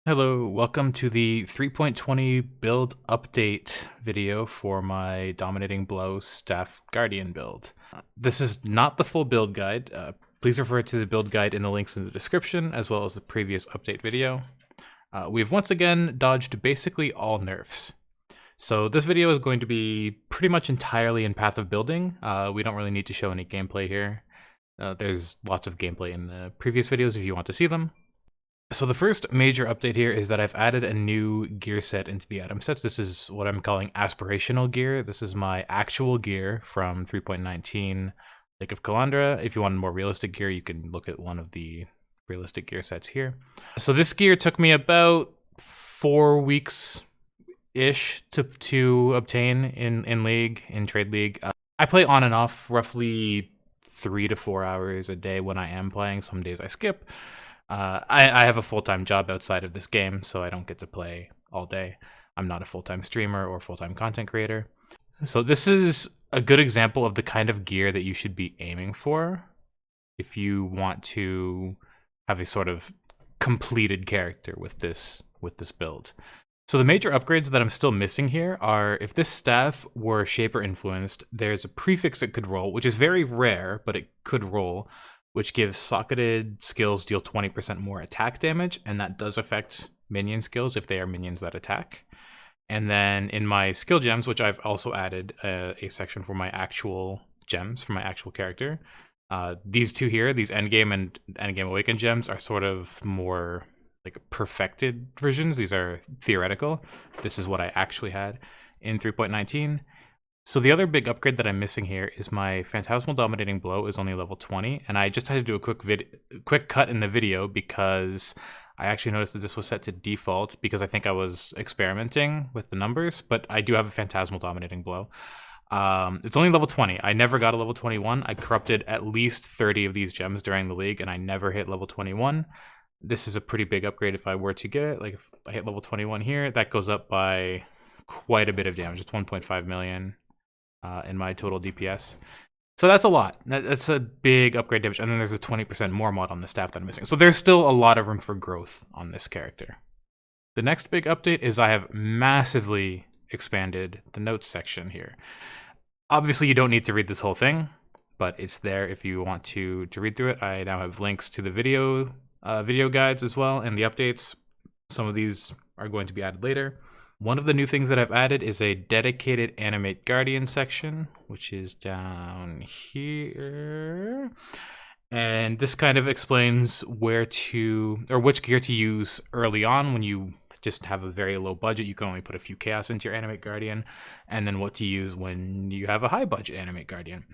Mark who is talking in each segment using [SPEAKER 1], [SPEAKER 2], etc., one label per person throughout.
[SPEAKER 1] Hello, welcome to the 3.20 build update video for my Dominating Blow Staff Guardian build. This is not the full build guide. Please refer to the build guide in the links in the description, as well as the previous update video. We've once again dodged basically all nerfs. So this video is going to be pretty much entirely in path of building. We don't really need to show any gameplay here. There's lots of gameplay in the previous videos if you want to see them. So the first major update here is that I've added a new gear set into the item sets. This is what I'm calling aspirational gear. This is my actual gear from 3.19 Lake of Calandra. If you want more realistic gear, you can look at one of the realistic gear sets here. So this gear took me about 4 weeks-ish to obtain in League, in Trade League. I play on and off roughly 3 to 4 hours a day when I am playing. Some days I skip. I have a full-time job outside of this game, so I don't get to play all day. I'm not a full-time streamer or full-time content creator. So this is a good example of the kind of gear that you should be aiming for if you want to have a sort of completed character with this build. So the major upgrades that I'm still missing here are, if this staff were Shaper influenced, there's a prefix it could roll, which is very rare, but it could roll, which gives socketed skills deal 20% more attack damage, and that does affect minion skills if they are minions that attack. And then in my skill gems, which I've also added a section for my actual gems, for my actual character, these two here, these Endgame and Endgame Awakened gems, are sort of more like perfected versions. These are theoretical. This is what I actually had in 3.19. So the other big upgrade that I'm missing here is my Phantasmal Dominating Blow is only level 20, and I just had to do a quick cut in the video because I actually noticed that this was set to default because I think I was experimenting with the numbers, but I do have a Phantasmal Dominating Blow. It's only level 20. I never got a level 21. I corrupted at least 30 of these gems during the league, and I never hit level 21. This is a pretty big upgrade if I were to get it. Like if I hit level 21 here, that goes up by quite a bit of damage. It's 1.5 million. In my total DPS. So that's a lot. That's a big upgrade damage. And then there's a 20% more mod on the staff that I'm missing. So there's still a lot of room for growth on this character. The next big update is I have massively expanded the notes section here. Obviously, you don't need to read this whole thing, but it's there if you want to read through it. I now have links to the video guides as well and the updates. Some of these are going to be added later. One of the new things that I've added is a dedicated Animate Guardian section, which is down here. And this kind of explains which gear to use early on when you just have a very low budget. You can only put a few chaos into your Animate Guardian, and then what to use when you have a high budget Animate Guardian.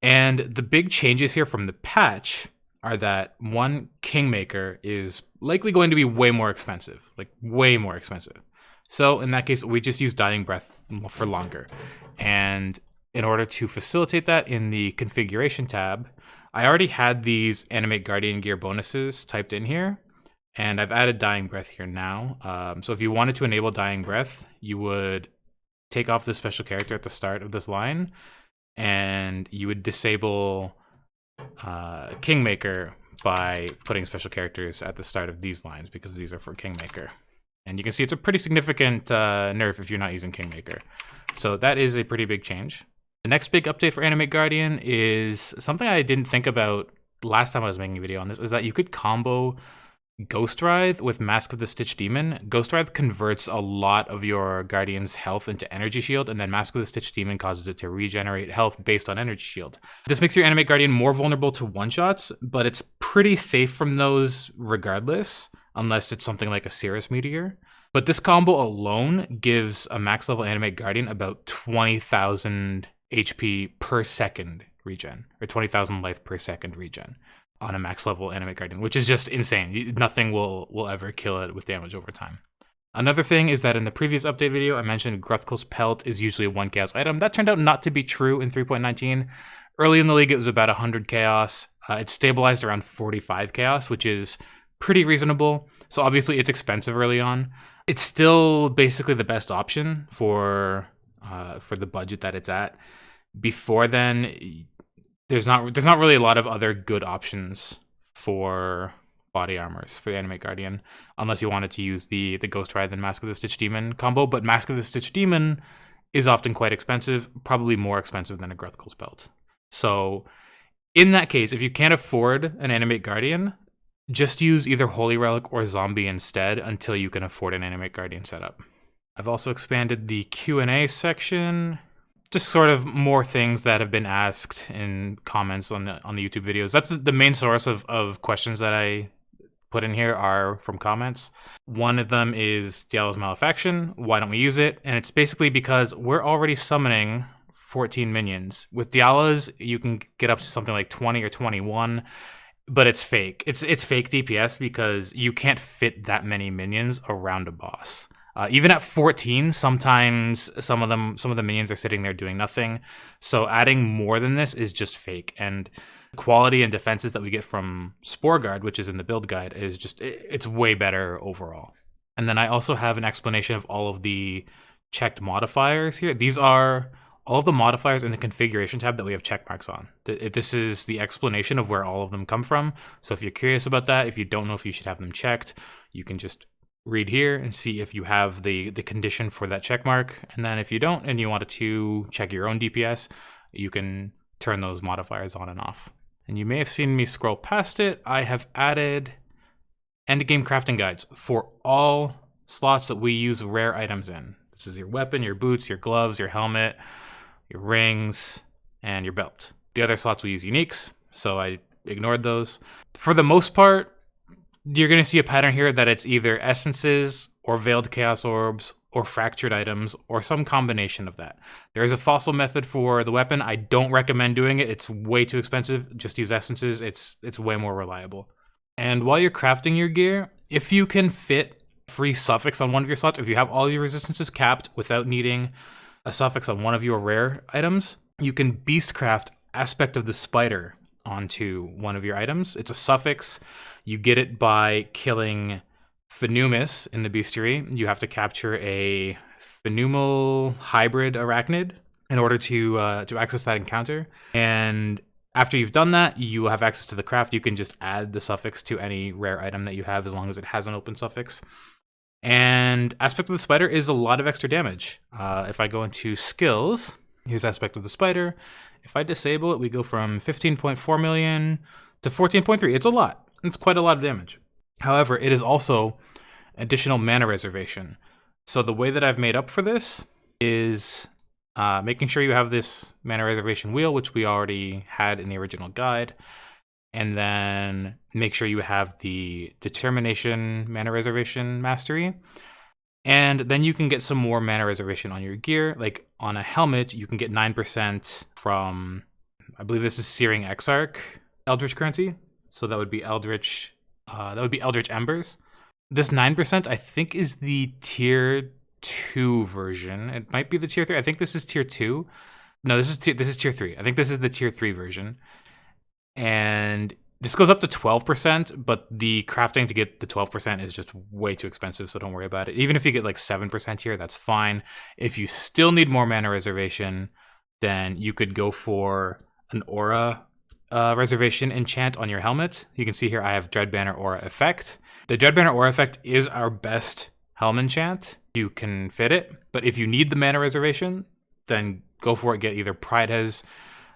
[SPEAKER 1] And the big changes here from the patch are that one, Kingmaker is likely going to be way more expensive, like way more expensive. So in that case, we just use Dying Breath for longer. And in order to facilitate that in the configuration tab, I already had these Animate Guardian gear bonuses typed in here, and I've added Dying Breath here now. So if you wanted to enable Dying Breath, you would take off the special character at the start of this line, and you would disable Kingmaker by putting special characters at the start of these lines, because these are for Kingmaker. And you can see it's a pretty significant nerf if you're not using Kingmaker. So that is a pretty big change. The next big update for Animate Guardian is something I didn't think about last time I was making a video on this, is that you could combo Ghost Writhe with Mask of the Stitch Demon. Ghost Writhe converts a lot of your Guardian's health into Energy Shield, and then Mask of the Stitch Demon causes it to regenerate health based on Energy Shield. This makes your Animate Guardian more vulnerable to one-shots, but it's pretty safe from those regardless, unless it's something like a Cirrus Meteor. But this combo alone gives a max level Animate Guardian about 20,000 HP per second regen, or 20,000 life per second regen on a max level Animate Guardian, which is just insane. Nothing will ever kill it with damage over time. Another thing is that in the previous update video, I mentioned Gruthkul's Pelt is usually a 1 chaos item. That turned out not to be true in 3.19. Early in the league, it was about 100 chaos. It stabilized around 45 chaos, which is pretty reasonable. So obviously it's expensive early on. It's still basically the best option for the budget that it's at. Before then, there's not really a lot of other good options for body armors for the Animate Guardian, unless you wanted to use the Ghost Ride and Mask of the Stitch Demon combo. But Mask of the Stitch Demon is often quite expensive, probably more expensive than a Gruthkul's belt. So in that case, if you can't afford an Animate Guardian, just use either Holy Relic or Zombie instead until you can afford an Animate Guardian setup. I've also expanded the Q&A section. Just sort of more things that have been asked in comments on the YouTube videos. That's the main source of questions that I put in here are from comments. One of them is Diablo's Malefaction. Why don't we use it? And it's basically because we're already summoning 14 minions. With Diablo's, you can get up to something like 20 or 21, but it's fake. It's fake DPS because you can't fit that many minions around a boss. Even at 14, sometimes some of the minions are sitting there doing nothing. So adding more than this is just fake. And quality and defenses that we get from Spore Guard, which is in the build guide, is just, it's way better overall. And then I also have an explanation of all of the checked modifiers here. These are all of the modifiers in the configuration tab that we have check marks on. This is the explanation of where all of them come from. So if you're curious about that, if you don't know if you should have them checked, you can just read here and see if you have the condition for that check mark. And then if you don't and you wanted to check your own DPS, you can turn those modifiers on and off. And you may have seen me scroll past it. I have added endgame crafting guides for all slots that we use rare items in. This is your weapon, your boots, your gloves, your helmet, your rings, and your belt. The other slots we use uniques, so I ignored those. For the most part, you're going to see a pattern here that it's either essences or veiled chaos orbs or fractured items or some combination of that. There is a fossil method for the weapon. I don't recommend doing it. It's way too expensive. Just use essences. It's way more reliable. And while you're crafting your gear, if you can fit free suffix on one of your slots, if you have all your resistances capped without needing a suffix on one of your rare items, you can beastcraft Aspect of the Spider onto one of your items. It's a suffix. You get it by killing Phenumis in the bestiary. You have to capture a Phenumal hybrid arachnid in order to access that encounter. And after you've done that, you have access to the craft. You can just add the suffix to any rare item that you have as long as it has an open suffix. And Aspect of the Spider is a lot of extra damage. If I go into skills, here's Aspect of the Spider. If I disable it, we go from 15.4 million to 14.3. It's a lot. It's quite a lot of damage. However, it is also additional mana reservation. So the way that I've made up for this is making sure you have this mana reservation wheel, which we already had in the original guide. And then make sure you have the determination mana reservation mastery. And then you can get some more mana reservation on your gear. Like on a helmet, you can get 9% from, I believe this is Searing Exarch Eldritch currency. So that would be Eldritch Embers. This 9% I think is the tier 2 version. It might be the tier 3. I think this is tier 2. No, this is tier 3. I think this is the tier 3 version. And this goes up to 12%, but the crafting to get the 12% is just way too expensive, so don't worry about it. Even if you get like 7% here, that's fine. If you still need more mana reservation, then you could go for an aura reservation enchant on your helmet. You can see here I have Dreadbanner Aura Effect. The Dreadbanner Aura Effect is our best helm enchant. You can fit it, but if you need the mana reservation, then go for it. Get either Pride has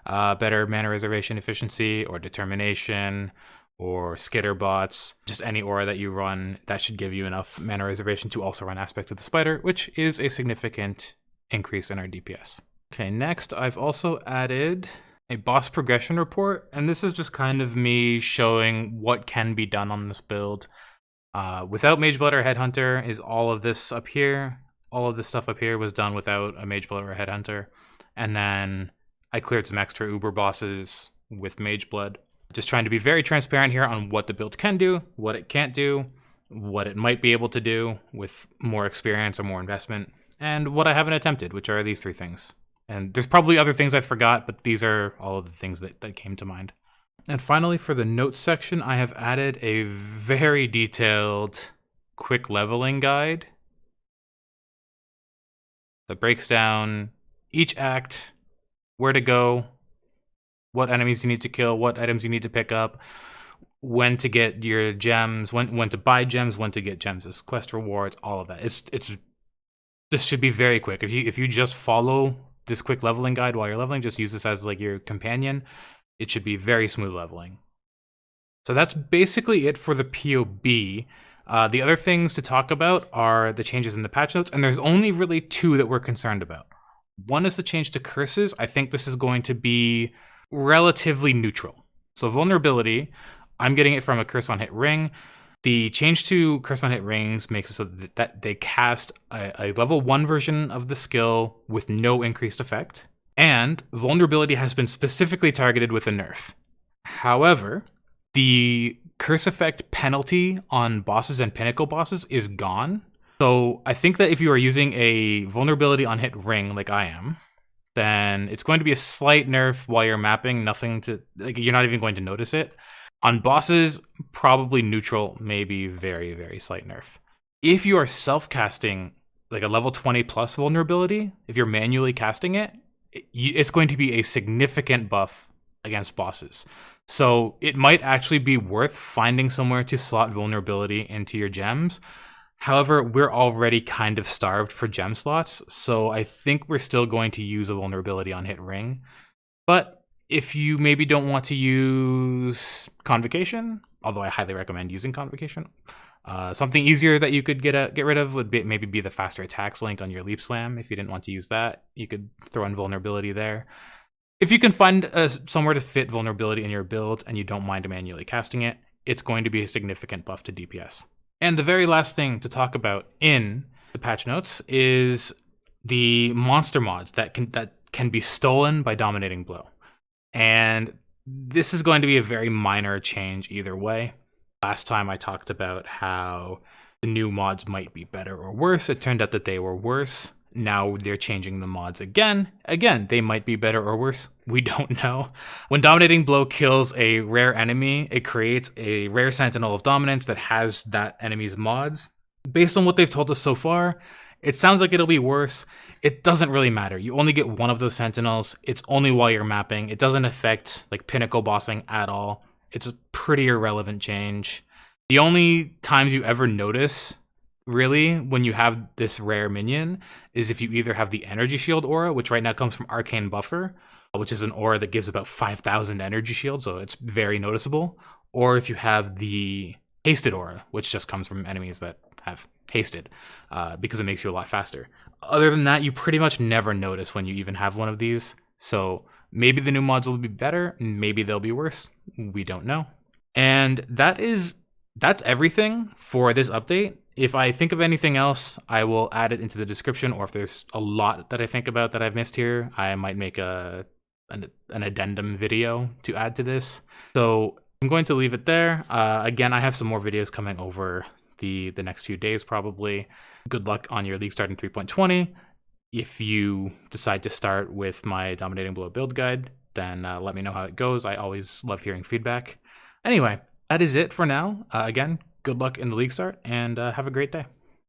[SPEAKER 1] better mana reservation efficiency, or Determination, or Skitterbots. Just any aura that you run, that should give you enough mana reservation to also run Aspect of the Spider, which is a significant increase in our DPS. Okay, next I've also added a boss progression report, and this is just kind of me showing what can be done on this build. Without Mageblood or Headhunter is all of this up here. All of this stuff up here was done without a Mageblood or a Headhunter. And then I cleared some extra Uber bosses with Mageblood. Just trying to be very transparent here on what the build can do, what it can't do, what it might be able to do with more experience or more investment, and what I haven't attempted, which are these 3 things. And there's probably other things I forgot, but these are all of the things that came to mind. And finally, for the notes section, I have added a very detailed quick leveling guide that breaks down each act, where to go, what enemies you need to kill, what items you need to pick up, when to get your gems, when to buy gems, when to get gems as quest rewards, all of that. This should be very quick. If you just follow this quick leveling guide while you're leveling, just use this as like your companion, it should be very smooth leveling. So that's basically it for the PoB. The other things to talk about are the changes in the patch notes, and there's only really two that we're concerned about. One is the change to curses. I think this is going to be relatively neutral. So vulnerability, I'm getting it from a curse on hit ring. The change to curse on hit rings makes it so that they cast a level 1 version of the skill with no increased effect. And vulnerability has been specifically targeted with a nerf. However, the curse effect penalty on bosses and pinnacle bosses is gone. So I think that if you are using a vulnerability on hit ring like I am, then it's going to be a slight nerf while you're mapping, nothing to, like, you're not even going to notice it. On bosses, probably neutral, maybe very, very slight nerf. If you are self-casting like a level 20 plus vulnerability, if you're manually casting it, it's going to be a significant buff against bosses. So it might actually be worth finding somewhere to slot vulnerability into your gems. However, we're already kind of starved for gem slots, so I think we're still going to use a vulnerability on hit ring. But if you maybe don't want to use Convocation, although I highly recommend using Convocation, something easier that you could get rid of would maybe be the faster attacks link on your Leap Slam. If you didn't want to use that, you could throw in vulnerability there. If you can find somewhere to fit vulnerability in your build and you don't mind manually casting it, it's going to be a significant buff to DPS. And the very last thing to talk about in the patch notes is the monster mods that can be stolen by Dominating Blow. And this is going to be a very minor change either way. Last time I talked about how the new mods might be better or worse. It turned out that they were worse. Now they're changing the mods again. Again, they might be better or worse. We don't know. When Dominating Blow kills a rare enemy, it creates a rare Sentinel of Dominance that has that enemy's mods. Based on what they've told us so far, it sounds like it'll be worse. It doesn't really matter. You only get one of those Sentinels. It's only while you're mapping. It doesn't affect like pinnacle bossing at all. It's a pretty irrelevant change. The only times you ever notice, really, when you have this rare minion is if you either have the Energy Shield aura, which right now comes from Arcane Buffer, which is an aura that gives about 5,000 Energy Shield, so it's very noticeable, or if you have the Hasted aura, which just comes from enemies that have hasted, because it makes you a lot faster. Other than that, you pretty much never notice when you even have one of these. So maybe the new mods will be better, maybe they'll be worse. We don't know. And that's everything for this update. If I think of anything else, I will add it into the description, or if there's a lot that I think about that I've missed here, I might make an addendum video to add to this. So I'm going to leave it there. Again, I have some more videos coming over the next few days probably. Good luck on your league start in 3.20. If you decide to start with my Dominating Blow build guide, then let me know how it goes. I always love hearing feedback. Anyway, that is it for now. Again, good luck in the league start, and have a great day.